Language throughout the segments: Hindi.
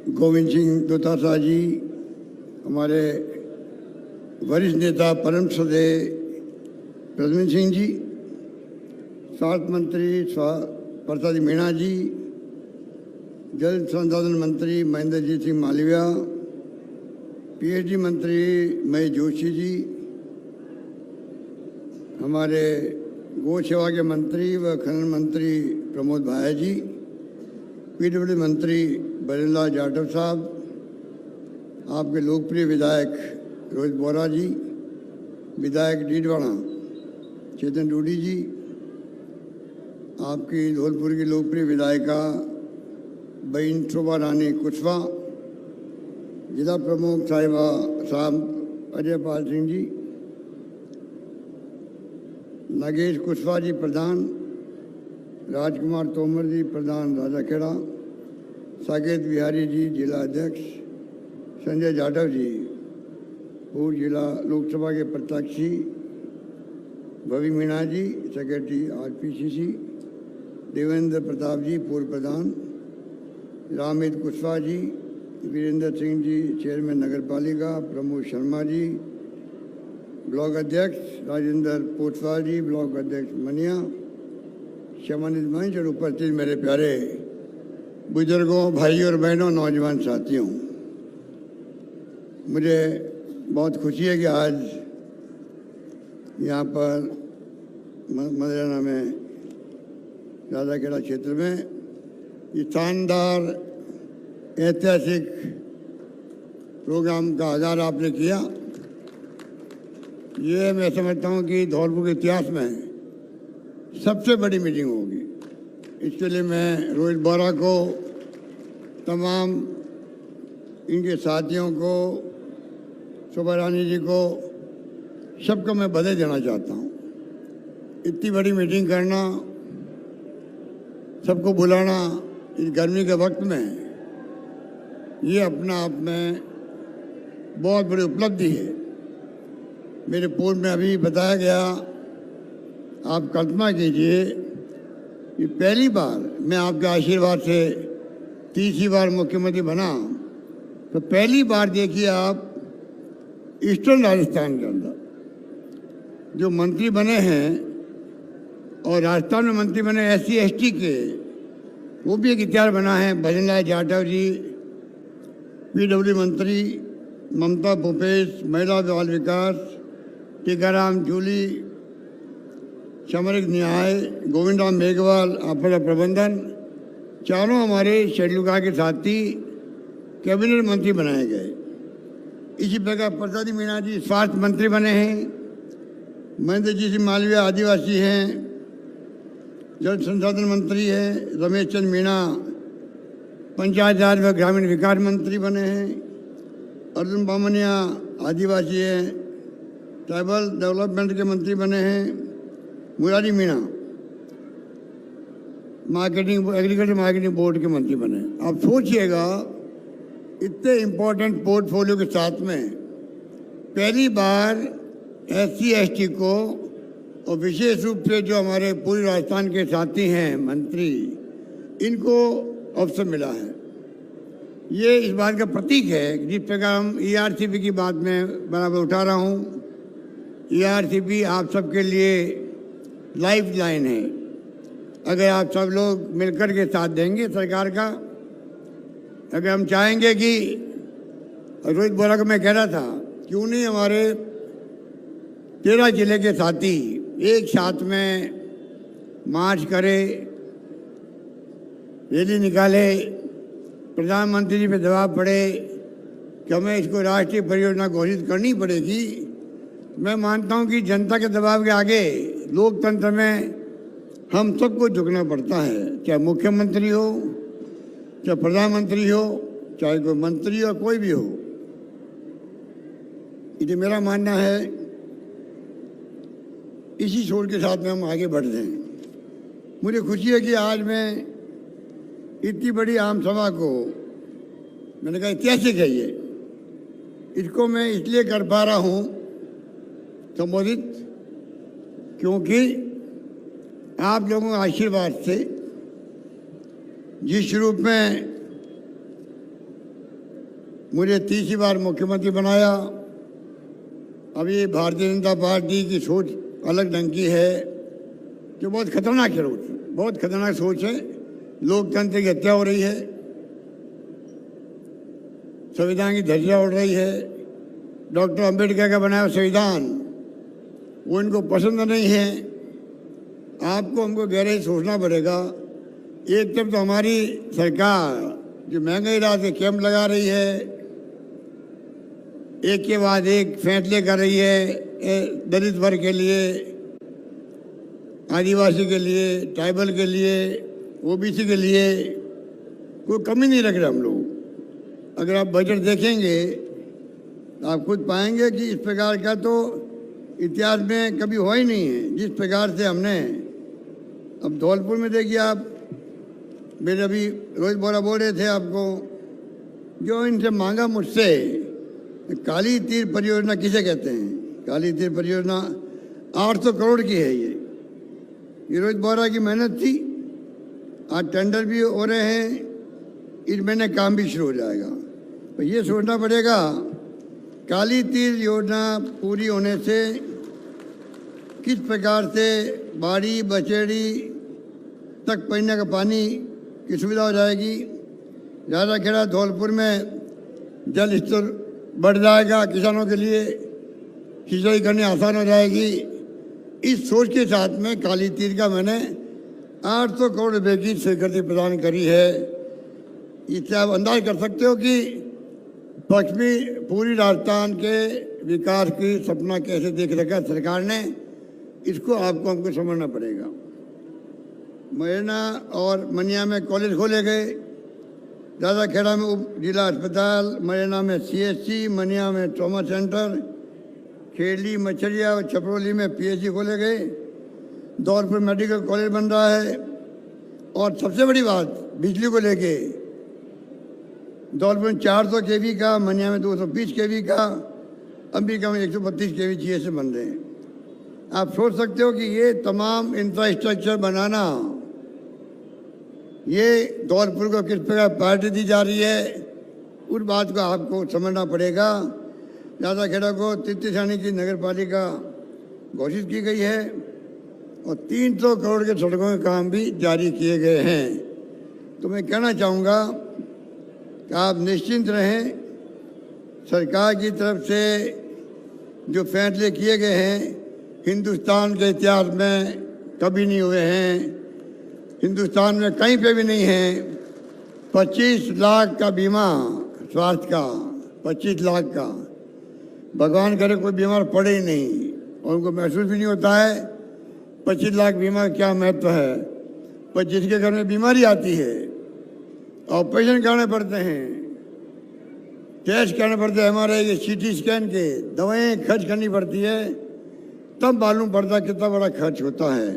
गोविंद सिंह दोतासा जी, हमारे वरिष्ठ नेता परम श्रद्धेय प्रद्युम्न सिंह जी, स्वास्थ्य मंत्री प्रसाद मीणा जी, जल संसाधन मंत्री महेंद्र जी सिंह मालविया, पीएचडी मंत्री महेश जोशी जी, हमारे गौ सेवा के मंत्री व खनन मंत्री प्रमोद भाया जी, पीडब्ल्यू मंत्री बरिंदर जाटव साहब, आपके लोकप्रिय विधायक रोहित बोरा जी, विधायक डीडवाड़ा चेतन डूडी जी, आपकी धौलपुर की लोकप्रिय विधायिका बहन शोभा रानी कुशवाहा, जिला प्रमुख साहब अजयपाल सिंह जी, नागेश कुशवाहा जी प्रधान, राजकुमार तोमर जी प्रधान राजाखेड़ा, साकेत बिहारी जी जिला अध्यक्ष, संजय जाटव जी पूर्व जिला लोकसभा के प्रत्याशी, भवि मीणा जी सेक्रेटरी आरपीसीसी, देवेंद्र प्रताप जी पूर्व प्रधान, रामहित कुशवाहा जी, वीरेंद्र सिंह जी चेयरमैन नगर पालिका, प्रमोद शर्मा जी ब्लॉक अध्यक्ष, राजेंद्र पोटवाल जी ब्लॉक अध्यक्ष मनिया, सम्मानित मंच और उपस्थित मेरे प्यारे बुजुर्गों, भाइयों और बहनों, नौजवान साथियों, मुझे बहुत खुशी है कि आज यहाँ पर मदराना में राजाखेड़ा क्षेत्र में ये शानदार ऐतिहासिक प्रोग्राम का आगाज आपने किया। ये मैं समझता हूँ कि धौलपुर के इतिहास में सबसे बड़ी मीटिंग होगी। इसके लिए मैं रोहित बोरा को, तमाम इनके साथियों को, शोभा रानी जी को, सबको मैं बधाई देना चाहता हूँ। इतनी बड़ी मीटिंग करना, सबको बुलाना इस गर्मी के वक्त में, ये अपना आप में बहुत बड़ी उपलब्धि है। मेरे पूर्व में अभी बताया गया, आप कल्पना कीजिए कि पहली बार मैं आपके आशीर्वाद से तीसरी बार मुख्यमंत्री बना, तो पहली बार देखिए आप ईस्टर्न राजस्थान के अंदर जो मंत्री बने हैं और राजस्थान में मंत्री बने SC ST के, वो भी एक इतिहास बना है। भजनलाल जाटव जी PW मंत्री, ममता भूपेश महिला बाल विकास, टीकाराम जूली सामरिक न्याय, गोविंद राम मेघवाल आपदा प्रबंधन, चारों हमारे शेड्यूल कास्ट के साथी कैबिनेट मंत्री बनाए गए। इसी प्रकार प्रसाद मीणा जी स्वास्थ्य मंत्री बने हैं, महेंद्र जी सिंह मालविया आदिवासी हैं, जल संसाधन मंत्री हैं, रमेश चंद मीणा पंचायत राज व ग्रामीण विकास मंत्री बने हैं, अर्जुन बामनिया आदिवासी हैं, ट्राइबल डेवलपमेंट के मंत्री बने हैं, Murari Meena marketing agriculture marketing board के मंत्री बने। आप सोचिएगा, इतने इम्पोर्टेंट पोर्टफोलियो के साथ में पहली बार SC ST को, और विशेष रूप से जो हमारे पूरे राजस्थान के साथी हैं मंत्री, इनको अवसर मिला है। ये इस बात का प्रतीक है कि जिस प्रकार हम ERCP की बात में बराबर उठा रहा हूँ, ERCP आप सबके लिए लाइफ लाइन है। अगर आप सब लोग मिलकर के साथ देंगे सरकार का, अगर हम चाहेंगे कि, रोहित बोरा को मैं कह रहा था, क्यों नहीं हमारे 13 जिले के साथी एक साथ में मार्च करे, रैली निकाले, प्रधानमंत्री जी पे दबाव पड़े कि हमें इसको राष्ट्रीय परियोजना घोषित करनी पड़ेगी। मैं मानता हूं कि जनता के दबाव के आगे लोकतंत्र में हम सबको झुकना पड़ता है, चाहे मुख्यमंत्री हो, चाहे प्रधानमंत्री हो, चाहे कोई मंत्री हो, कोई भी हो। ये मेरा मानना है। इसी सोच के साथ में हम आगे बढ़ रहे हैं। मुझे खुशी है कि आज मैं इतनी बड़ी आम सभा को, मैंने कहा ऐतिहासिक है ये, इसको मैं इसलिए कर पा रहा हूँ संबोधित, क्योंकि आप लोगों के आशीर्वाद से जिस रूप में मुझे तीसरी बार मुख्यमंत्री बनाया। अभी भारतीय जनता पार्टी की सोच अलग ढंग की है, जो बहुत खतरनाक है, बहुत खतरनाक सोच है। लोकतंत्र की हत्या हो रही है, संविधान की धज्जियां उड़ रही है। डॉक्टर अंबेडकर का बनाया संविधान वो इनको पसंद नहीं है। आपको हमको गहराई सोचना पड़ेगा। एक तरफ तो हमारी सरकार जो महंगाई रात के कैंप लगा रही है, एक के बाद एक फैसले कर रही है दलित वर्ग के लिए, आदिवासी के लिए, ट्राइबल के लिए, ओबीसी के लिए, कोई कमी नहीं रख रहे हम लोग। अगर आप बजट देखेंगे तो आप खुद पाएंगे कि इस प्रकार का तो इतिहास में कभी हुआ ही नहीं है। जिस प्रकार से हमने, अब धौलपुर में देखिए आप, मेरे अभी रोहित बोरा बोल रहे थे आपको, जो इनसे मांगा मुझसे, काली तीर परियोजना किसे कहते हैं? काली तीर परियोजना 800 करोड़ की है। ये रोहित बोरा की मेहनत थी। आज टेंडर भी हो रहे हैं, इस महीने काम भी शुरू हो जाएगा। तो ये सोचना पड़ेगा, काली तीर योजना पूरी होने से किस प्रकार से बाड़ी बचेड़ी तक पीने का पानी की सुविधा हो जाएगी। ज़्यादा खेड़ा धौलपुर में जल स्तर बढ़ जाएगा, किसानों के लिए सिंचाई करनी आसान हो जाएगी। इस सोच के साथ में काली तीर का मैंने 800 करोड़ रुपए की स्वीकृति प्रदान करी है। इससे आप अंदाज कर सकते हो कि पश्चिमी पूरी राजस्थान के विकास की सपना कैसे देख रखा सरकार ने। इसको आपको हमको समझना पड़ेगा। मुरैना और मनिया में कॉलेज खोले गए, दादा खेड़ा में उप जिला अस्पताल, मुरैना में CHC, मनिया में ट्रॉमा सेंटर, खेली मछलिया और छपरोली में PHC खोले गए, धौलपुर मेडिकल कॉलेज बन रहा है। और सबसे बड़ी बात बिजली को लेके, धौलपुर में 400 kV का, मनिया में 220 kV का, अंबिका में 132 kV GSM बन रहे हैं। आप सोच सकते हो कि ये तमाम इंफ्रास्ट्रक्चर बनाना, ये धौलपुर को किस प्रकार प्रायोरिटी दी जा रही है, उस बात को आपको समझना पड़ेगा। ज़्यादा खेड़ा को तिरछानी की नगर पालिका घोषित की गई है और 300 करोड़ के सड़कों के काम भी जारी किए गए हैं। तो मैं कहना चाहूँगा कि आप निश्चिंत रहें। सरकार की तरफ से जो फैसले किए गए हैं हिंदुस्तान के इतिहास में कभी नहीं हुए हैं, हिंदुस्तान में कहीं पे भी नहीं है। 25 लाख का बीमा स्वास्थ्य का, 25 लाख का, भगवान करे कोई बीमार पड़े ही नहीं और उनको महसूस भी नहीं होता है 25 लाख बीमा क्या महत्व है। पर जिसके घर में बीमारी आती है, ऑपरेशन करने पड़ते हैं, टेस्ट करने पड़ते हैं, MRI, CT स्कैन के, दवाएं खर्च करनी पड़ती है, तब मालूम पड़ता कितना बड़ा खर्च होता है।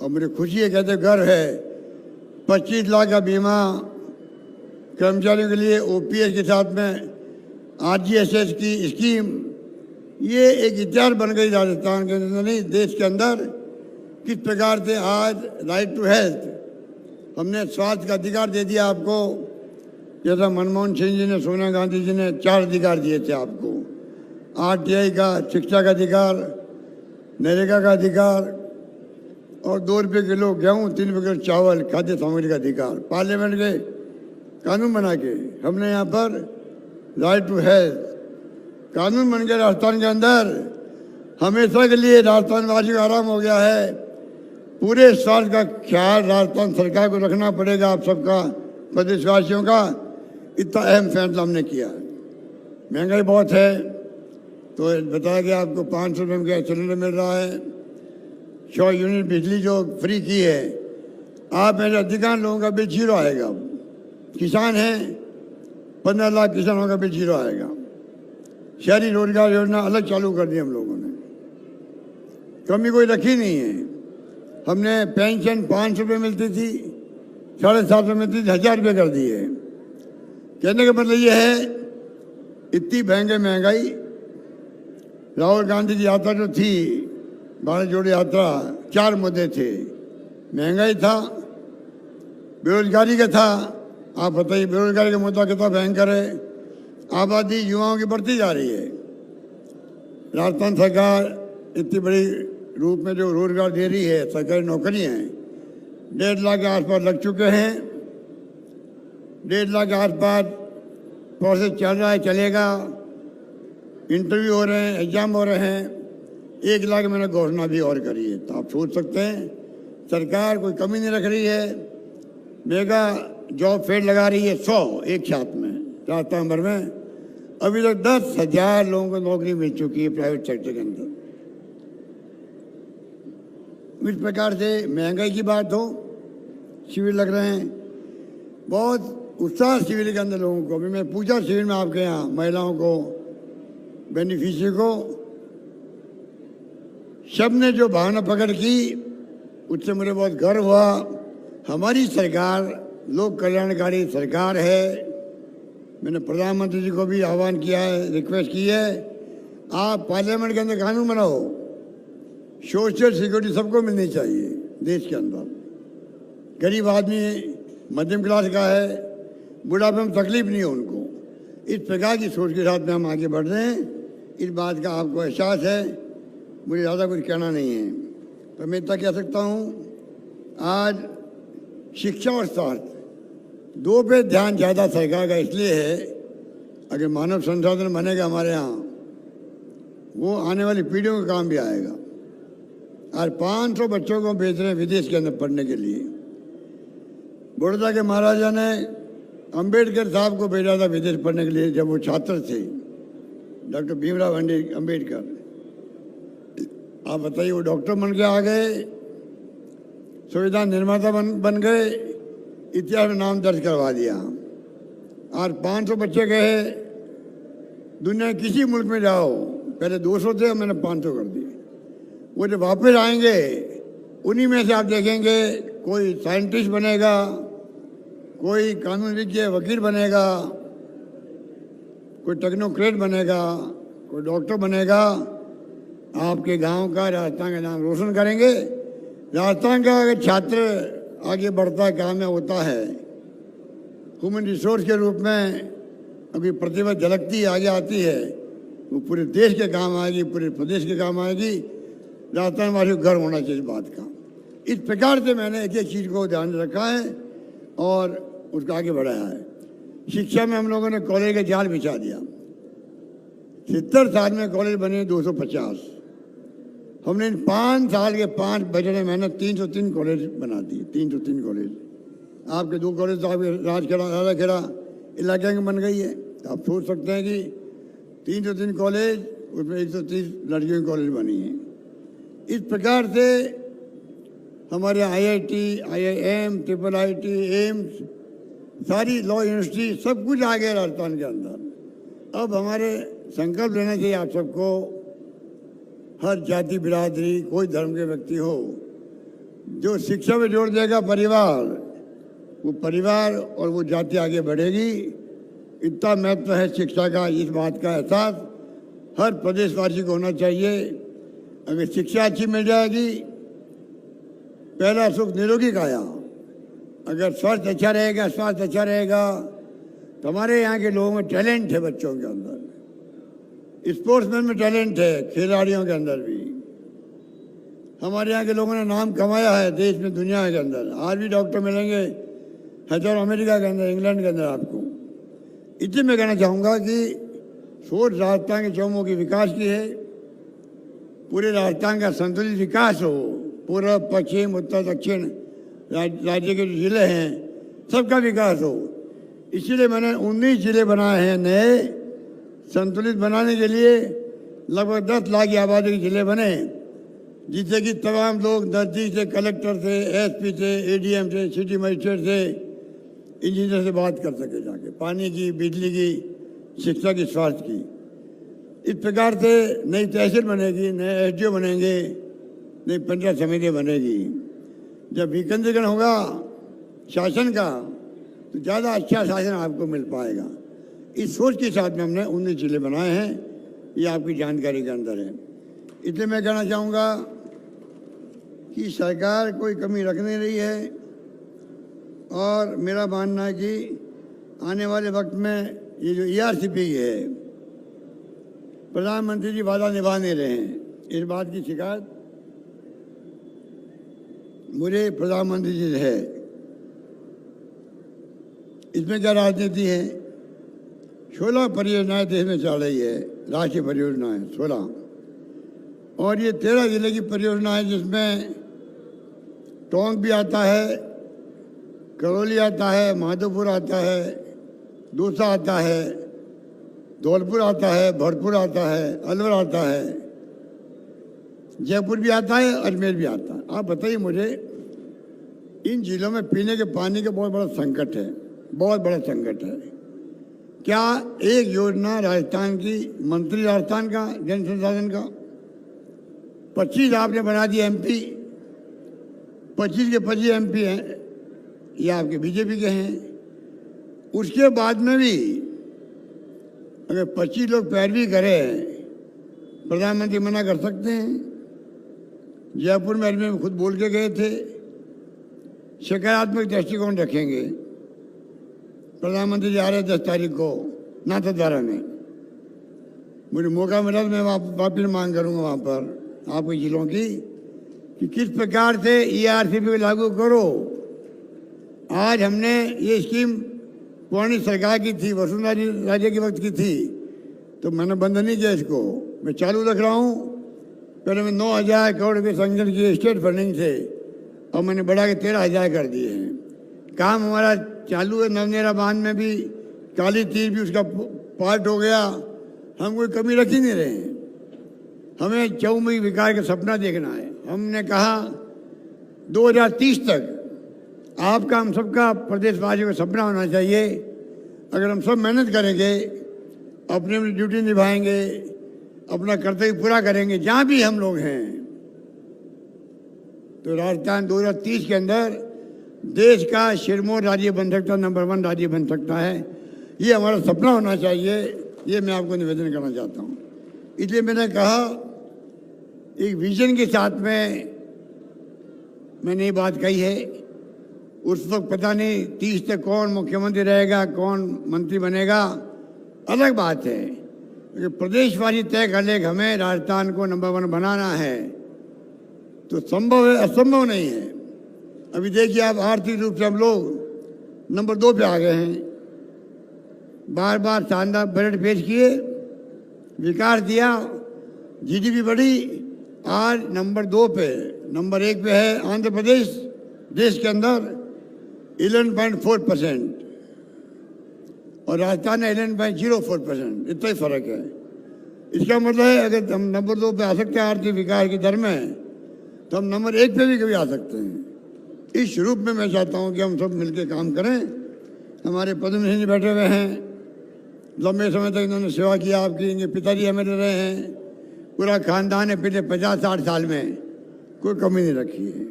और मुझे खुशी है, कहते गर्व है, 25 लाख का बीमा कर्मचारियों के लिए OPS के साथ में RGSS की स्कीम, ये एक इतिहास बन गई राजस्थान के अंदर नहीं देश के अंदर। किस प्रकार से आज राइट टू हेल्थ, हमने स्वास्थ्य का अधिकार दे दिया आपको। जैसा मनमोहन सिंह जी ने, सोनिया गांधी जी ने 4 अधिकार दिए थे आपको, RTI का, शिक्षा का अधिकार, नरेगा का अधिकार और 2 रुपये किलो गेहूँ, 3 रुपये किलो चावल, खाद्य सामग्री का अधिकार। पार्लियामेंट के कानून बना के हमने यहाँ पर राइट टू हेल्थ कानून बन गया राजस्थान के अंदर। हमेशा के लिए राजस्थान वासियों का आराम हो गया है। पूरे साल का ख्याल राजस्थान सरकार को रखना पड़ेगा, आप सबका, प्रदेशवासियों का। इतना अहम फैसला हमने किया। महंगाई बहुत है, तो बताया गया आपको 500 रुपये में गैस सिलेंडर मिल रहा है। 100 यूनिट बिजली जो फ्री की है, आप मेरे अधिकांश लोगों का बिल 0 आएगा। किसान हैं, 15 लाख किसानों का बिल 0 आएगा। शहरी रोजगार योजना अलग चालू कर दी हम लोगों ने, कमी कोई रखी नहीं है। हमने पेंशन 500 रुपये मिलती थी, 750 मिलती थी, 1000 रुपये कर दी है। कहने का मतलब ये है, इतनी भयंकर महंगाई। राहुल गांधी की यात्रा जो थी, भारत जोड़ो यात्रा, 4 मुद्दे थे। महंगाई था, बेरोजगारी का था। आप बताइए बेरोजगारी का मुद्दा कितना भयंकर है। आबादी युवाओं की बढ़ती जा रही है। राजस्थान सरकार इतनी बड़ी रूप में जो रोजगार दे रही है, सरकारी नौकरियां हैं 1.5 लाख के आसपास लग चुके हैं। 1.5 लाख के आसपास प्रोसेस चल रहा है, चलेगा। इंटरव्यू हो रहे हैं, एग्जाम हो रहे हैं। 1 लाख मैंने घोषणा भी और करी है। तो आप सोच सकते हैं सरकार कोई कमी नहीं रख रही है। मेगा जॉब फेयर लगा रही है 100 एक छात्र में राजस्थान भर में। अभी तक 10,000 लोगों को नौकरी मिल चुकी है प्राइवेट सेक्टर के अंदर। इस प्रकार से महंगाई की बात हो, शिविर लग रहे हैं, बहुत उत्साह शिविर के अंदर लोगों को। अभी मैं पूजा शिविर में आपके यहाँ महिलाओं को, बेनिफिशियरी को, सब ने जो भावना प्रकट की उससे मुझे बहुत गर्व हुआ। हमारी सरकार लोक कल्याणकारी सरकार है। मैंने प्रधानमंत्री जी को भी आह्वान किया है, रिक्वेस्ट की है, आप पार्लियामेंट के अंदर कानून बनाओ, सोशल सिक्योरिटी सबको मिलनी चाहिए देश के अंदर। गरीब आदमी मध्यम क्लास का है, बुढ़ापे में तकलीफ नहीं है उनको। इस प्रकार की सोच के साथ में हम आगे बढ़ रहे हैं। इस बात का आपको एहसास है, मुझे ज़्यादा कुछ कहना नहीं है। तो मैं इतना कह सकता हूँ, आज शिक्षा और स्वास्थ्य दो पे ध्यान ज़्यादा सरकार का इसलिए है, अगर मानव संसाधन बनेगा हमारे यहाँ, वो आने वाली पीढ़ियों का काम भी आएगा। और 500 बच्चों को भेज रहे हैं विदेश के अंदर पढ़ने के लिए। बड़ौदा के महाराजा ने अंबेडकर साहब को भेजा था विदेश पढ़ने के लिए जब वो छात्र थे, डॉक्टर भीमराव अंबेडकर। आप बताइए, वो डॉक्टर बन के आ गए, संविधान निर्माता बन गए, इतिहास में नाम दर्ज करवा दिया। और 500 बच्चे गए, दुनिया किसी मुल्क में जाओ, पहले 200 थे, मैंने 500 कर दिए। वो जब वापस आएंगे उन्हीं में से आप देखेंगे कोई साइंटिस्ट बनेगा, कोई कानून विज्ञ वकील बनेगा, कोई टेक्नोक्रेट बनेगा, कोई डॉक्टर बनेगा। आपके गांव का, राजस्थान का नाम रोशन करेंगे। राजस्थान का अगर छात्र आगे बढ़ता है, कामयाब होता है, ह्यूमन रिसोर्स के रूप में अभी प्रतिभा झलकती आगे आती है, वो पूरे देश के काम आएगी, पूरे प्रदेश के काम आएगी। राजस्थान वासियों को गर्व होना चाहिए इस बात का। इस प्रकार से मैंने एक एक चीज़ को ध्यान में रखा है और उसको आगे बढ़ाया है। शिक्षा में हम लोगों ने कॉलेज का जाल बिछा दिया। 70 साल में कॉलेज बने 250। हमने इन 5 साल के 5 बजट में मैंने 303 कॉलेज बना दिए। 303 कॉलेज। आपके 2 कॉलेज तो आपके राजखेड़ा राजाखेड़ा इलाके में बन गई है। तो आप सोच सकते हैं कि 303 कॉलेज, उसमें 130 लड़कियों की कॉलेज बनी है। इस प्रकार से हमारे IIT, IIM, IIIT, एम्स, सारी लॉ यूनिवर्सिटी, सब कुछ आ गया राजस्थान के अंदर। अब हमारे संकल्प लेना चाहिए आप सबको, हर जाति बिरादरी, कोई धर्म के व्यक्ति हो, जो शिक्षा में जोड़ देगा परिवार, वो परिवार और वो जाति आगे बढ़ेगी। इतना महत्व है शिक्षा का, इस बात का एहसास हर प्रदेशवासी को होना चाहिए। अगर शिक्षा अच्छी मिल जाएगी, पहला सुख निरोगी काया। अगर स्वास्थ्य अच्छा रहेगा, स्वास्थ्य अच्छा रहेगा, तो हमारे यहाँ के लोगों में टैलेंट है, बच्चों के अंदर स्पोर्ट्समैन में टैलेंट है, खिलाड़ियों के अंदर भी। हमारे यहाँ के लोगों ने नाम कमाया है देश में, दुनिया के अंदर। आज भी डॉक्टर मिलेंगे हजारों अमेरिका के अंदर, इंग्लैंड के अंदर आपको। इतने मैं कहना चाहूँगा कि सोच राजस्थान के चौमुखी की विकास की है। पूरे राजस्थान का संतुलित विकास हो, पूर्व, पश्चिम, उत्तर, दक्षिण राज्य के जो जिले हैं सबका विकास हो। इसीलिए मैंने 19 जिले बनाए हैं नए। संतुलित बनाने के लिए लगभग 10 लाख की आबादी के जिले बने, जिससे कि तमाम लोग नज़दीक से, कलेक्टर से, SP से, ADM से, सिटी मजिस्ट्रेट से, इंजीनियर से बात कर सके जाके, पानी की, बिजली की, शिक्षा की, स्वास्थ्य की। इस प्रकार से नई तहसील बनेगी, नए SDO बनेंगे, नई पंचायत समिति बनेगी। जब विकेंद्रीकरण होगा शासन का, तो ज़्यादा अच्छा शासन आपको मिल पाएगा। इस सोच के साथ में हमने 19 जिले बनाए हैं। ये आपकी जानकारी के अंदर है। इसलिए मैं कहना चाहूँगा कि सरकार कोई कमी रख नहीं रही है, और मेरा मानना है कि आने वाले वक्त में ये जो ईआरसीपी है, प्रधानमंत्री जी वादा निभा नहीं रहे हैं। इस बात की शिकायत मुझे प्रधानमंत्री जी से है। इसमें क्या राजनीति है? 16 परियोजनाएं देश में चल रही है, राष्ट्रीय परियोजनाएं 16, और ये 13 जिले की परियोजना है, जिसमें टोंक भी आता है, करौली आता है, माधोपुर आता है, दूसा आता है, धौलपुर आता है, भरतपुर आता है, अलवर आता है, जयपुर भी आता है, अजमेर भी आता है। आप बताइए मुझे, इन जिलों में पीने के पानी का बहुत बड़ा संकट है, बहुत बड़ा संकट है। क्या एक योजना राजस्थान की, मंत्री राजस्थान का जन संसाधन का 25 आपने बना दिए एमपी, 25 के 25 एमपी हैं, ये आपके बीजेपी के हैं। उसके बाद में भी अगर 25 लोग पैरवी करें, प्रधानमंत्री मना कर सकते हैं? जयपुर में अजमेर में खुद बोल के गए थे, सकारात्मक दृष्टिकोण रखेंगे। प्रधानमंत्री जी आ रहे 10 तारीख को नाथद्वारा में, मुझे मौका मिला तो मैं वापस मांग करूँगा वहाँ पर आपके जिलों की, कि किस प्रकार से ईआरसीपी को लागू करो। आज हमने ये स्कीम पुरानी सरकार की थी, वसुंधरा राजे के वक्त की थी, तो मैंने बंद नहीं किया इसको, मैं चालू रख रहा हूँ। पहले मैं 9,000 करोड़ रुपये संकलन किए स्टेट फंडिंग से, और मैंने बढ़ा के 13,000 कर दिए हैं। काम हमारा चालू है। नवनेरा बांध में भी, काली तीर भी उसका पार्ट हो गया। हम कोई कमी रख ही नहीं रहे हैं। हमें चौमुखी विकास का सपना देखना है। हमने कहा 2030 तक आपका, हम सबका, प्रदेशवासियों का सपना होना चाहिए, अगर हम सब मेहनत करेंगे, अपनी अपनी ड्यूटी निभाएंगे, अपना कर्तव्य पूरा करेंगे जहाँ भी हम लोग हैं, तो राजस्थान 2030 के अंदर देश का सिरमौर राज्य बन सकता, नंबर 1 राज्य बन सकता है। ये हमारा सपना होना चाहिए। ये मैं आपको निवेदन करना चाहता हूँ। इसलिए मैंने कहा, एक विजन के साथ में मैंने ये बात कही है। उस वक्त पता नहीं 30 तक कौन मुख्यमंत्री रहेगा, कौन मंत्री बनेगा, अलग बात है। प्रदेशवासी तय कर ले कि हमें राजस्थान को नंबर 1 बनाना है, तो संभव है, असंभव नहीं है। अभी देखिए आप, आर्थिक रूप से हम लोग नंबर 2 पे आ गए हैं। बार बार शानदार बजट पेश किए, विकास दिया, जीडीपी बढ़ी। आज नंबर 2 पे, नंबर 1 पे है आंध्र प्रदेश, देश के अंदर 11.4%, और राजस्थान है 11.04%। इतना ही फर्क है। इसका मतलब है, अगर हम नंबर 2 पे आ सकते हैं आर्थिक विकास की दर में, तो हम नंबर 1 पे भी कभी आ सकते हैं। इस रूप में मैं चाहता हूं कि हम सब मिलकर काम करें। हमारे पद्म सिंह जी बैठे हुए हैं, लंबे समय तक इन्होंने सेवा किया आपकी। इनके पिताजी एमएलए रहे हैं, पूरा खानदान है, पिछले 50-60 साल में कोई कमी नहीं रखी है।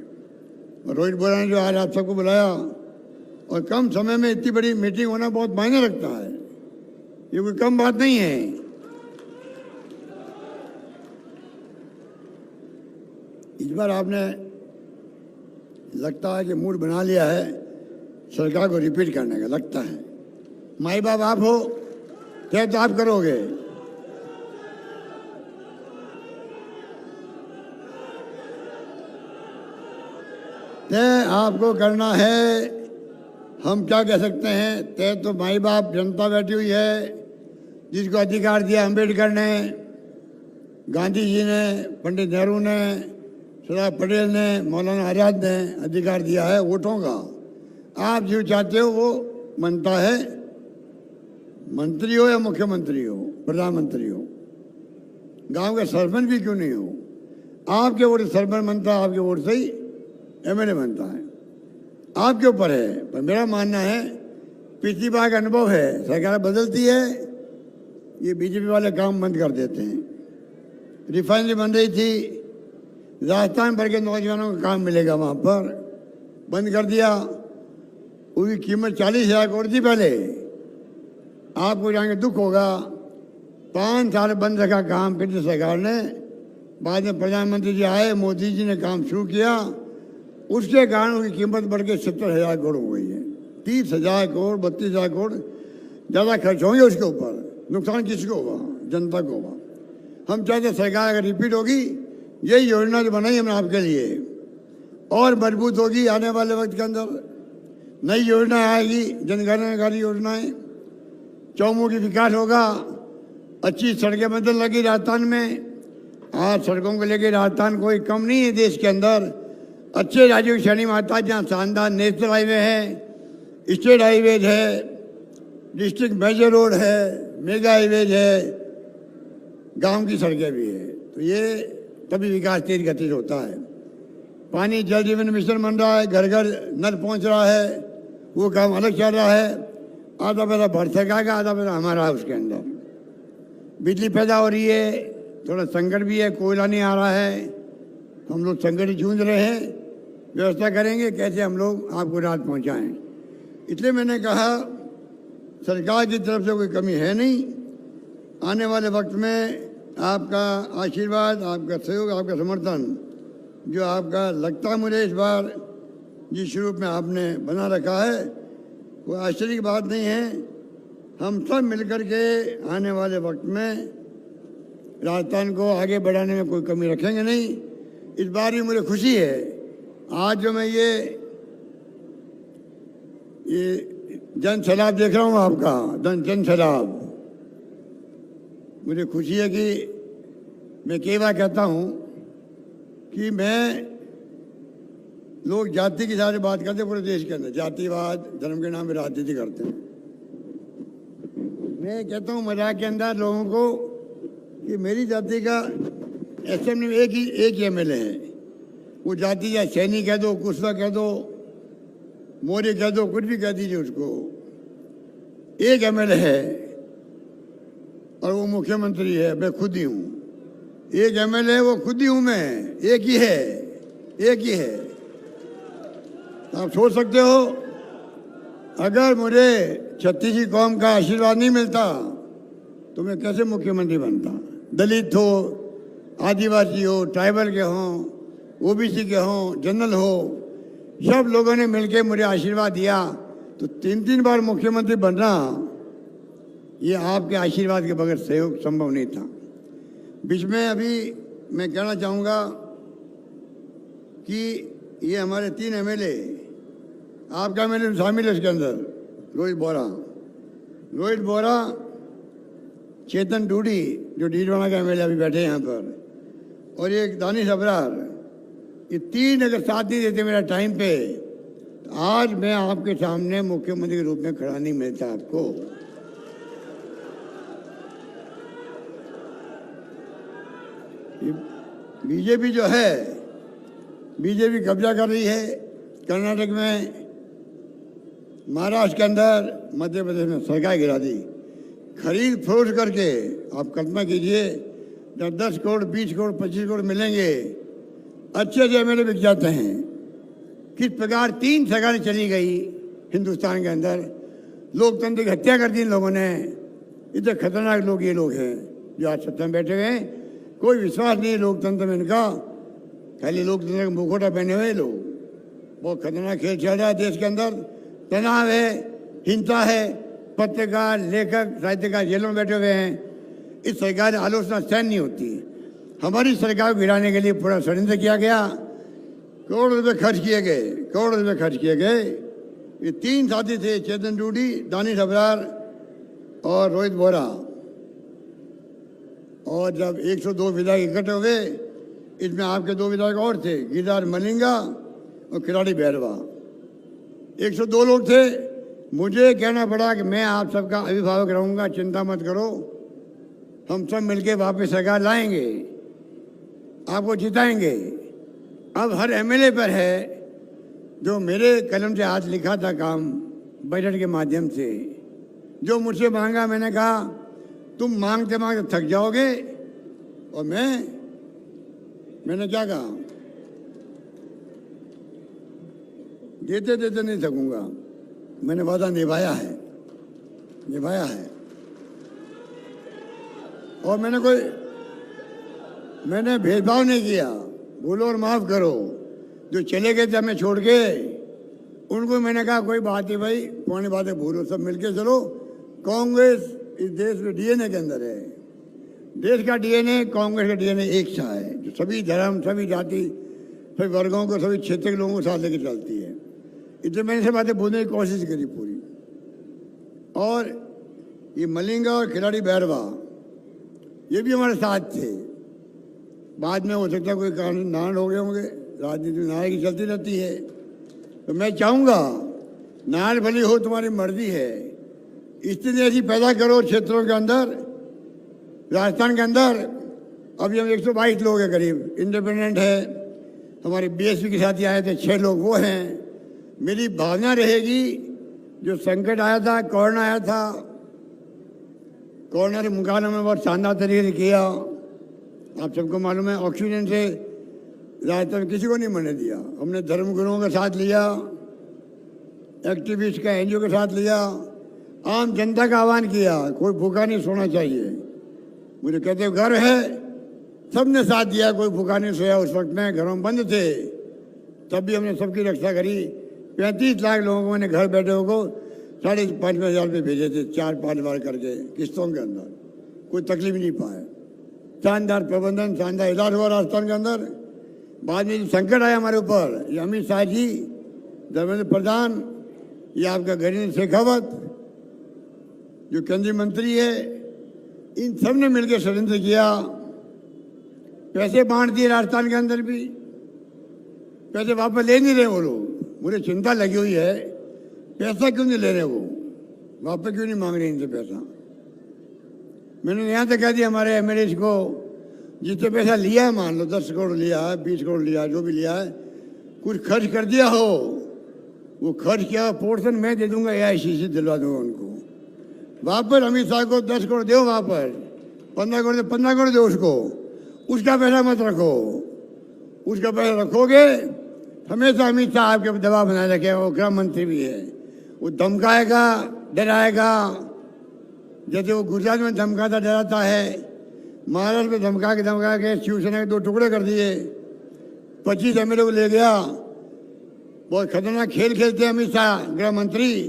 और रोहित बोरा ने जो आज आप सबको बुलाया, और कम समय में इतनी बड़ी मीटिंग होना बहुत मायने रखता है। ये कोई कम बात नहीं है। इस बार आपने, लगता है कि मूड बना लिया है सरकार को रिपीट करने का, लगता है। माई बाप आप हो, क्या तो आप करोगे। तय आपको करना है। हम क्या कह सकते हैं? तय तो माई बाप, जनता बैठी हुई है, जिसको अधिकार दिया अम्बेडकर ने, गांधी जी ने, पंडित नेहरू ने, सरदार पटेल ने, मौलाना आज़ाद ने अधिकार दिया है वोटों का। आप जो चाहते हो वो बनता है, मंत्री हो या मुख्यमंत्री हो, प्रधानमंत्री हो, गांव का सरपंच भी क्यों नहीं हो, आपके वोट से सरपंच बनता है, आपके वोट से ही एमएलए बनता है। आपके ऊपर है। पर मेरा मानना है, पिछली बार का अनुभव है, सरकार बदलती है, ये बीजेपी वाले काम बंद कर देते हैं। रिफाइनरी बन रही थी, राजस्थान भर के नौजवानों को काम मिलेगा, वहाँ पर बंद कर दिया। उसकी कीमत 40,000 करोड़ थी पहले। आपको जाके दुख होगा, 5 साल बंद रखा काम पिछली सरकार ने। बाद में प्रधानमंत्री जी आए, मोदी जी ने काम शुरू किया, उसके कारण उसकी कीमत बढ़ के 70,000 करोड़ हो गई है। 30,000 करोड़, 32,000 करोड़। ज़्यादा खर्च होंगे उसके ऊपर, नुकसान किसको होगा? जनता को होगा। हम चाहते सरकार अगर रिपीट होगी, यही योजना जो बनाई हमने आपके लिए और मजबूत होगी। आने वाले वक्त के अंदर नई योजना आएगी, जनकल्याणकारी योजनाएं, चौमुखी विकास होगा, अच्छी सड़कें बदल लगी राजस्थान में। आज सड़कों को लेकर राजस्थान कोई कम नहीं है देश के अंदर। अच्छे राज्यों की श्रेणी में आता है, जहाँ शानदार नेशनल हाईवे है, स्टेट हाईवेज है, डिस्ट्रिक्ट मेजर रोड है, मेगा हाईवेज है, गांव की सड़कें भी है। तो ये तभी विकास तेज गति से होता है। पानी जल जीवन मिशन बन रहा है, घर घर नल पहुंच रहा है, वो काम अलग चल रहा है। आधा पैसा भारत सरकार का, आधा पैसा हमारा है उसके अंदर। बिजली पैदा हो रही है, थोड़ा संकट भी है, कोयला नहीं आ रहा है, हम लोग संकट जूझ रहे हैं। व्यवस्था करेंगे कैसे हम लोग आपको राहत पहुंचाएं। इसलिए मैंने कहा सरकार की तरफ से कोई कमी है नहीं। आने वाले वक्त में आपका आशीर्वाद, आपका सहयोग, आपका समर्थन जो आपका लगता है मुझे इस बार जिस रूप में आपने बना रखा है, कोई आश्चर्य की बात नहीं है। हम सब मिलकर के आने वाले वक्त में राजस्थान को आगे बढ़ाने में कोई कमी रखेंगे नहीं। इस बार भी मुझे खुशी है, आज जो मैं ये जन सैलाब देख रहा हूँ आपका, जन सैलाब, मुझे खुशी है कि मैं कई बार कहता हूँ कि लोग जाति की सारी बात करते हैं पूरे देश के अंदर, जातिवाद धर्म के नाम पे राजनीति करते हैं। मैं कहता हूँ मजाक के अंदर लोगों को कि मेरी जाति का असेंबली में एक ही एमएलए है। वो जाति या सैनी कह दो, कुशवा कह दो, मौर्य कह दो, कुछ भी कह दीजिए उसको, एक एमएलए है और वो मुख्यमंत्री है, मैं खुद ही हूँ। एक एमएलए है, वो खुद ही हूँ मैं, एक ही है, एक ही है। आप सोच सकते हो अगर मुझे छत्तीसी कौम का आशीर्वाद नहीं मिलता तो मैं कैसे मुख्यमंत्री बनता। दलित हो, आदिवासी हो, ट्राइबल के हों, ओबीसी के हों, जनरल हो, सब लोगों ने मिलकर मुझे आशीर्वाद दिया तो 3 बार मुख्यमंत्री बनना, ये आपके आशीर्वाद के बगैर सहयोग संभव नहीं था। बीच में अभी मैं कहना चाहूँगा कि ये हमारे 3 एमएलए, आपका एमएलए शामिल है इसके अंदर, रोहित बोरा, चेतन डूडी जो डीडवाना का एमएलए अभी बैठे हैं यहाँ पर, और एक दानिश अबरार, ये 3 अगर साथ नहीं देते मेरा टाइम पे तो आज मैं आपके सामने मुख्यमंत्री के रूप में खड़ा नहीं मिलता आपको। बीजेपी जो है, बीजेपी कब्जा कर रही है कर्नाटक में, महाराष्ट्र के अंदर, मध्य प्रदेश में सरकार गिरा दी। खरीद फरोख्त करके आप कल्पना कीजिए, जब 10 करोड़, 20 करोड़, 25 करोड़ मिलेंगे, अच्छे एमएलए बिक जाते हैं। किस प्रकार 3 सरकारें चली गई हिंदुस्तान के अंदर, लोकतंत्र की हत्या कर दी इन लोगों ने। इतने खतरनाक लोग ये लोग हैं जो आज सत्ता में बैठे हुए हैं। कोई विश्वास नहीं है लोकतंत्र में इनका, खाली लोकतंत्र का मुखौटा पहने हुए लोग। बहुत खतरनाक खेल चल रहा है देश के अंदर, तनाव है, हिंसा है, पत्रकार, लेखक, साहित्यकार जेलों में बैठे हुए हैं। इस सरकार आलोचना सहन नहीं होती। हमारी सरकार को गिराने के लिए पूरा षड्यंत्र किया गया, करोड़ों रुपये खर्च किए गए। ये 3 साथी थे, चेतन डूडी, दानिश अबरार और रोहित बोरा। और जब 102 विधायक इकट्ठे हुए, इसमें आपके 2 विधायक और थे, गिरिराज मलिंगा और किराड़ी भैरवा, 102 लोग थे। मुझे कहना पड़ा कि मैं आप सबका अभिभावक रहूँगा, चिंता मत करो, हम सब मिलके वापस सरकार लाएंगे, आपको जिताएंगे। अब हर एमएलए पर है जो मेरे कलम से हाथ लिखा था काम बजट के माध्यम से, जो मुझसे मांगा, मैंने कहा तुम मांगते मांगते थक जाओगे, और मैंने क्या कहा, देते देते नहीं थकूंगा। मैंने वादा निभाया है। और मैंने भेदभाव नहीं किया, भूलो और माफ़ करो। जो चले गए थे हमें छोड़ के, उनको मैंने कहा कोई बात नहीं भाई, पुरानी बातें भूलो, सब मिलके चलो, कांग्रेस इस देश में डीएनए के अंदर है। देश का डीएनए, कांग्रेस का डीएनए एक सा है, जो सभी धर्म, सभी जाति, सभी वर्गों को, सभी क्षेत्र के लोगों को साथ लेकर चलती है। इसलिए मैंने सब बातें बोलने की कोशिश करी पूरी। और ये मलिंगा और खिलाड़ी बैरवा ये भी हमारे साथ थे। बाद में हो सकता है कोई कारण नारायण हो गए होंगे, राजनीति में नारायण की चलती रहती है। तो मैं चाहूँगा नारायण भली हो, तुम्हारी मर्जी है, स्थिति ऐसी पैदा करो क्षेत्रों के अंदर, राजस्थान के अंदर। अभी हम 122 लोग हैं करीब, इंडिपेंडेंट है, हमारे बीएसपी के साथी आए थे 6 लोग वो हैं। मेरी भावना रहेगी, जो संकट आया था, कोरोना आया था, कोरोना के मुकाबले में बहुत शानदार तरीके से किया। आप सबको मालूम है, ऑक्सीजन से राजस्थान में किसी को नहीं मरने दिया। हमने धर्मगुरुओं का साथ लिया, एक्टिविस्ट का, एनजीओ के साथ लिया, आम जनता का आह्वान किया, कोई भूखा नहीं सोना चाहिए। मुझे कहते हुए गर्व है, सबने साथ दिया, कोई भूखा नहीं सोया। उस वक्त में घरों में बंद थे, तब भी हमने सबकी रक्षा करी। 35 लाख लोगों को मैंने घर बैठे को 5,500 रुपये भेजे थे, 4-5 बार करके किस्तों के अंदर। कोई तकलीफ नहीं पाया। शानदार प्रबंधन, शानदार इलाज हुआ राजस्थान के अंदर। बाद में संकट आया हमारे ऊपर, ये अमित शाह जी, धर्मेंद्र प्रधान, ये आपका गजेंद्र शेखावत जो केंद्रीय मंत्री है, इन सब ने मिलकर षड्यंत्र किया। पैसे बांट दिए राजस्थान के अंदर भी, पैसे वापस ले नहीं रहे वो लोग। मुझे चिंता लगी हुई है, पैसा क्यों नहीं ले रहे वो, वापस क्यों नहीं मांग रहे इनसे पैसा। मैंने यहाँ तक कह दिया हमारे एमएलए को, जितने पैसा लिया है, मान लो 10 करोड़ लिया है, 20 करोड़ लिया है, जो भी लिया है, कुछ खर्च कर दिया हो, वो खर्च किया पोर्शन मैं दे दूंगा, AICC दिलवा दूंगा उनको। वापस अमित शाह को 10 करोड़ दो, वापस 15 करोड़ दे, 15 करोड़ दो उसको। उसका पैसा मत रखो, उसका पैसा रखोगे हमेशा अमित शाह आपके दबाव बनाए रखेगा। वो गृह मंत्री भी है, वो धमकाएगा, डराएगा, जैसे वो गुजरात में धमकाता डराता है, महाराष्ट्र में धमका के शिवसेना के 2 टुकड़े कर दिए, 25 एमएलए को ले गया। बहुत खतरनाक खेल खेलते हैं अमित शाह गृह मंत्री।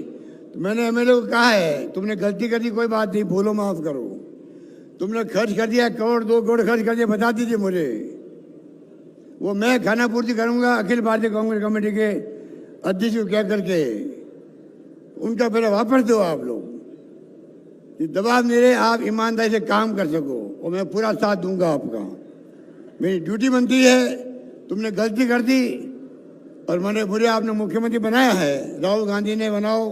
तो मैंने एमएलए को कहा है, तुमने गलती कर दी, कोई बात नहीं, भूलो माफ करो, तुमने खर्च कर दिया, 1 करोड़ 2 करोड़ खर्च कर दिया, बता दीजिए मुझे, वो मैं खाना पूर्ति करूंगा अखिल भारतीय कांग्रेस कमेटी के अध्यक्ष को क्या करके, उनका पैसा वापस दो आप लोग। दबाव नहीं रहे, आप ईमानदारी से काम कर सको, और मैं पूरा साथ दूंगा आपका। मेरी ड्यूटी बनती है। तुमने गलती कर दी और मैंने बुरे आपने मुख्यमंत्री बनाया है, राहुल गांधी ने बनाओ,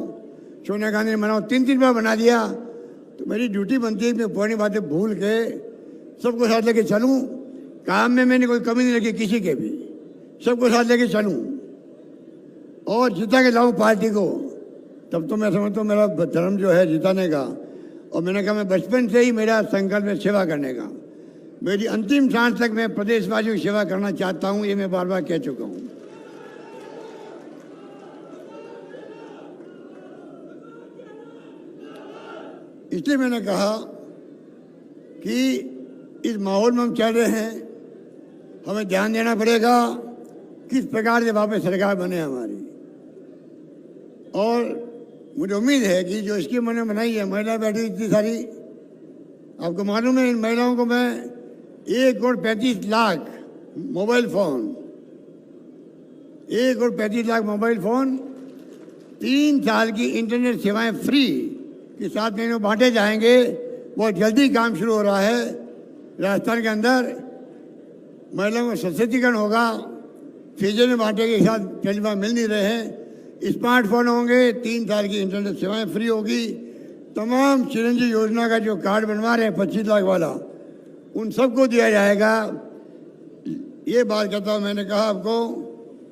सोनिया गांधी ने बनाओ, 3-3 बार बना दिया। तो मेरी ड्यूटी बनती है, मैं पुरानी बातें भूल के सबको साथ लेके चलूँ। काम में मैंने कोई कमी नहीं रखी किसी के भी, सबको साथ लेके चलूँ और जिता के लाऊं पार्टी को। तब तो मैं समझता हूँ मेरा धर्म जो है जिताने का। और मैंने कहा मैं बचपन से ही मेरा संकल्प है सेवा करने का। मेरी अंतिम सांस तक मैं प्रदेशवासियों की सेवा करना चाहता हूँ, ये मैं बार बार कह चुका हूँ। इसलिए मैंने कहा कि इस माहौल में हम चल रहे हैं, हमें ध्यान देना पड़ेगा किस प्रकार से वापस सरकार बने हमारी। और मुझे उम्मीद है कि जो इसकी मैंने बनाई है, महिला बैठी इतनी सारी, आपको मालूम है इन महिलाओं को मैं 1,35,00,000 मोबाइल फ़ोन, 1,35,00,000 मोबाइल फ़ोन, 3 साल की इंटरनेट सेवाएं फ्री के साथ में बांटे जाएंगे। बहुत जल्दी काम शुरू हो रहा है राजस्थान के अंदर। महिलाओं को सशक्तिकरण होगा, फीजे में बांटे के साथ टेलीफोन मिल नहीं रहे हैं, स्मार्टफोन होंगे, 3 साल की इंटरनेट सेवाएं फ्री होगी। तमाम चिरंजीवी योजना का जो कार्ड बनवा रहे हैं 25 लाख वाला, उन सबको दिया जाएगा। ये बात कहता हूँ, मैंने कहा आपको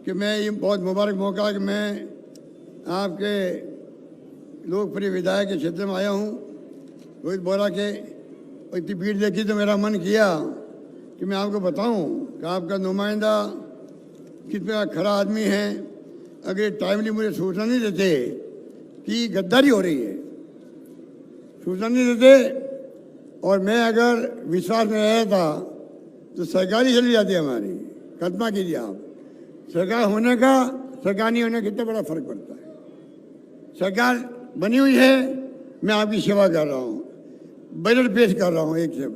कि मैं ये बहुत मुबारक मौका कि मैं आपके लोकप्रिय विधायक के क्षेत्र में आया हूँ रोहित बोरा के। इतनी भीड़ देखी तो मेरा मन किया कि मैं आपको बताऊं कि आपका नुमाइंदा कितना खरा आदमी है। अगर टाइमली मुझे सूचना नहीं देते कि गद्दारी हो रही है, सूचना नहीं देते, और मैं अगर विश्वास में रहा था तो सरकार ही चली जाती है हमारी। कल्पना कीजिए आप, सरकार होने का सरकार नहीं होने का कितना बड़ा फर्क पड़ता है। सरकार बनी हुई है, मैं आपकी सेवा कर रहा हूँ, बजट पेश कर रहा हूँ, एक से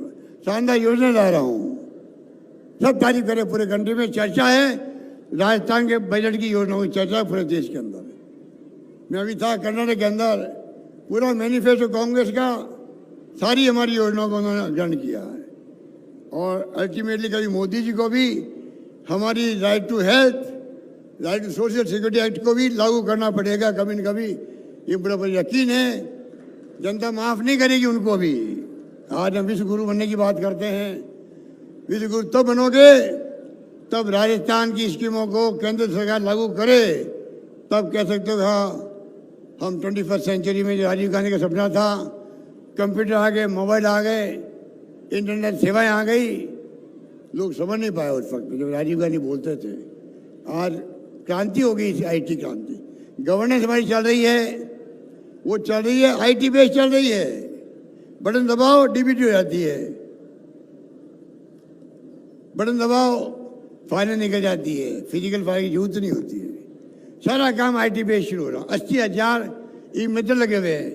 शानदार योजना ला रहा हूँ, सब तारीफ करें। पूरे कंट्री में चर्चा है, राजस्थान के बजट की योजनाओं की चर्चा है पूरे देश के अंदर। मैं अभी था कर्नाटक के अंदर, पूरा मैनिफेस्टो कांग्रेस का, सारी हमारी योजनाओं को उन्होंने ग्रहण किया है। और अल्टीमेटली कभी मोदी जी को भी हमारी right to health, right to social security act को भी लागू करना पड़ेगा कभी न कभी, ये बड़ा बड़ा यकीन है। जनता माफ़ नहीं करेगी उनको भी। आज हम विश्व गुरु बनने की बात करते हैं, विश्व गुरु तब बनोगे तब राजस्थान की स्कीमों को केंद्र सरकार लागू करे, तब कह सकते हो हाँ हम 21st सेंचुरी में जो राजीव गांधी का सपना था, कंप्यूटर आ गए, मोबाइल आ गए, इंटरनेट सेवाएं आ गई, लोग समझ नहीं पाए उस वक्त जब राजीव गांधी बोलते थे। आज क्रांति हो गई, IT क्रांति। गवर्नेंस हमारी चल रही है, वो चल रही है IT बेस चल रही है, बटन दबाओ DBT हो जाती है, बटन दबाओ फाइलें निकल जाती है, फिजिकल फाइल की जरूरत नहीं होती है, सारा काम IT बेस शुरू हो रहा। 80,000 ई-मित्र लगे हुए हैं,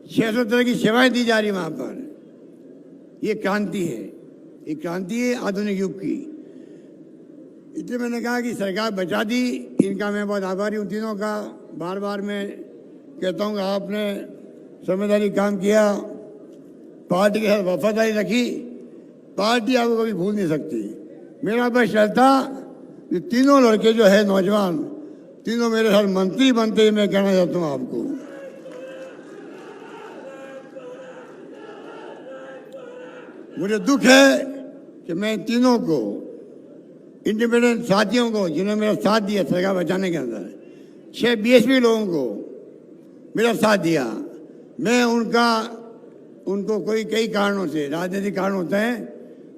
600 तरह की सेवाएं दी जा रही वहाँ पर। ये क्रांति है, ये क्रांति है आधुनिक युग की। इसलिए मैंने कहा कि सरकार बचा दी, इनका मैं बहुत आभारी हूँ तीनों का। बार बार मैं कहता हूँ कि आपने समझदारी काम किया, पार्टी के साथ वफादारी रखी, पार्टी आपको कभी भूल नहीं सकती। मेरा बस चलता कि तीनों लड़के जो है नौजवान, तीनों मेरे साथ मंत्री बनते, मैं कहना चाहता हूँ आपको। मुझे दुख है कि मैं तीनों को, इंडिपेंडेंट साथियों को जिन्होंने मेरा साथ दिया सरकार बचाने के अंदर, 6 BSP लोगों को मेरा साथ दिया, मैं उनको कई कारणों से, राजनीतिक कारण होते हैं,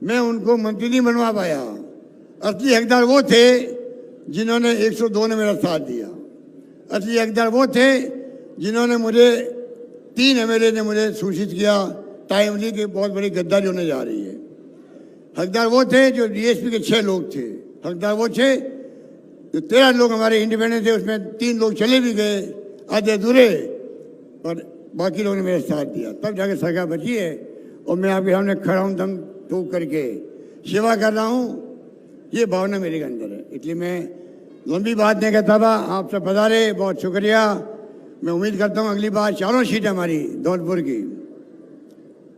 मैं उनको मंत्री नहीं बनवा पाया। असली हकदार वो थे जिन्होंने 102 ने मेरा साथ दिया। असली हकदार वो थे जिन्होंने मुझे 3 MLA ने मुझे सूचित किया टाइमली कि बहुत बड़ी गद्दारी होने जा रही है। हकदार वो थे जो DSP के 6 लोग थे। हकदार वो थे जो 13 लोग हमारे इंडिपेंडेंट थे, उसमें 3 लोग चले भी गए आधे अधूरे, और बाकी लोगों ने मेरा साथ दिया, तब जाके सरकार बची है। और मैं आपके सामने खड़ा हूँ दम टूक करके सेवा कर रहा हूँ, ये भावना मेरे अंदर है। इसलिए मैं लंबी बात नहीं कहता था, आप सब पधारे, बहुत शुक्रिया। मैं उम्मीद करता हूँ अगली बार 4 सीट हमारी धौलपुर की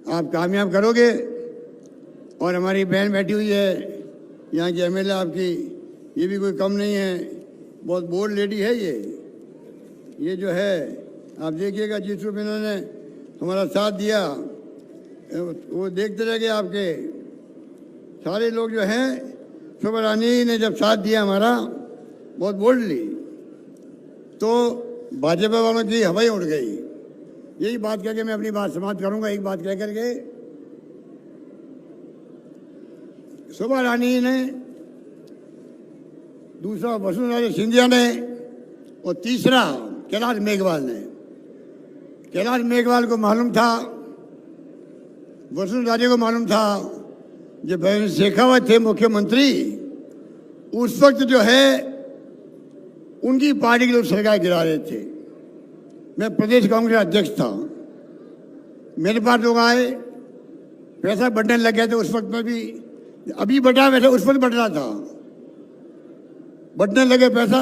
आप कामयाब करोगे। और हमारी बहन बैठी हुई है यहाँ की MLA आपकी, ये भी कोई कम नहीं है, बहुत बोल्ड लेडी है ये जो है आप देखिएगा, जिस रूप इन्होंने हमारा साथ दिया वो देखते रह गए। आपके सारे लोग जो हैं, शोभा रानी ने जब साथ दिया हमारा बहुत बोल्डली, तो भाजपा वालों की हवाई उड़ गई। यही बात कह के मैं अपनी बात समाप्त करूंगा। एक बात कह करके, शोभा रानी ने, दूसरा वसुंधरा सिंधिया ने, और तीसरा कैलाश मेघवाल ने। कैलाश मेघवाल को मालूम था, वसुंधरा को मालूम था, जब शेखावत थे मुख्यमंत्री, उस वक्त जो है उनकी पार्टी के लोग सरकार गिरा रहे थे। मैं प्रदेश कांग्रेस अध्यक्ष था, मेरे पास लोग आए, पैसा बढ़ने लग गया था उस वक्त में भी, अभी बढ़ा वैसे उस वक्त बढ़ रहा था, बढ़ने लगे पैसा।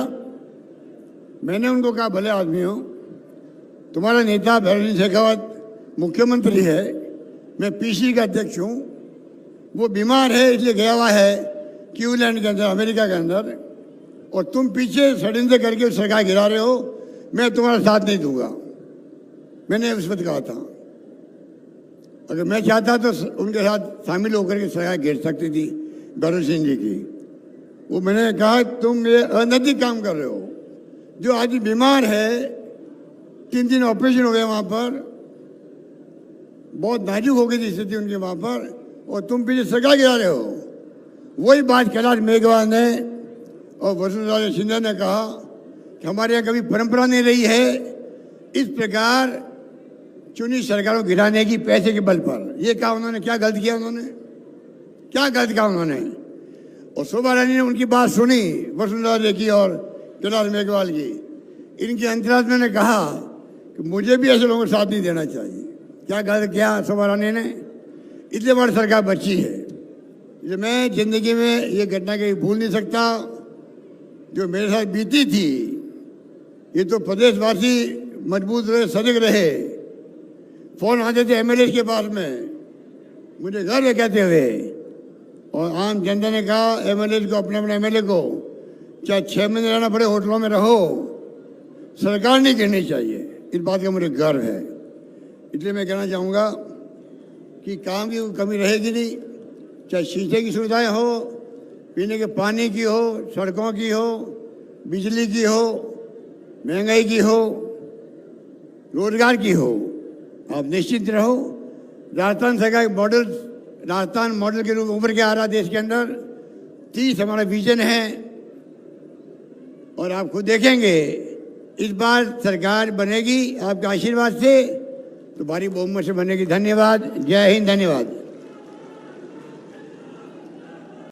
मैंने उनको कहा भले आदमी हो, तुम्हारा नेता भैरव शेखावत मुख्यमंत्री है, मैं PC का अध्यक्ष हूँ, वो बीमार है इसलिए गया हुआ है क्यूलैंड के अंदर, अमेरिका के अंदर, और तुम पीछे षड्यंत्र करके सरकार गिरा रहे हो, मैं तुम्हारा साथ नहीं दूंगा। मैंने उस वक्त कहा था अगर मैं चाहता तो उनके साथ शामिल होकर के सरकार गिर सकती थी भैरव सिंह जी की। वो मैंने कहा तुम ये अनैतिक काम कर रहे हो, जो आज बीमार है, 3 दिन ऑपरेशन हो गया वहाँ पर, बहुत नाजुक हो गई थी स्थिति उनके वहाँ पर, और तुम पीछे सरकार गिरा रहे हो। वही बात कैलाश मेघवाल ने और वसुंधरा सिंधिया ने कहा कि हमारे यहाँ कभी परंपरा नहीं रही है इस प्रकार चुनी सरकारों को गिराने की पैसे के बल पर। ये कहा उन्होंने, क्या गलत किया उन्होंने, क्या गलत कहा उन्होंने। और शोभा रानी ने उनकी बात सुनी, वसुंधरा की और कैलाश मेघवाल की। इनके अंतरात्मा ने कहा कि मुझे भी ऐसे लोगों को साथ नहीं देना चाहिए। क्या गलत किया शोभा रानी ने? इसलिए बड़ी सरकार बची है। जो मैं जिंदगी में ये घटना कहीं भूल नहीं सकता जो मेरे साथ बीती थी। ये तो प्रदेशवासी मजबूत रहे, सजग रहे। फोन आते थे एमएलए के पास में, मुझे गर्व है कहते हुए। और आम जनता ने कहा एमएलए को, अपने अपने एमएलए को, चाहे 6 महीने रहना पड़े होटलों में रहो, सरकार नहीं करनी चाहिए। इस बात का मुझे गर्व है। इसलिए मैं कहना चाहूँगा कि काम की कमी रहेगी नहीं, चाहे शीशे की सुविधाएं हो, पीने के पानी की हो, सड़कों की हो, बिजली की हो, महंगाई की हो, रोजगार की हो। आप निश्चिंत रहो। राजस्थान सरकार मॉडल, राजस्थान मॉडल के रूप में उभर के आ रहा देश के अंदर। 30 हमारा विजन है और आप खुद देखेंगे इस बार सरकार बनेगी आपके आशीर्वाद से, तो भारी बहुमत से बनेगी। धन्यवाद। जय हिंद। धन्यवाद।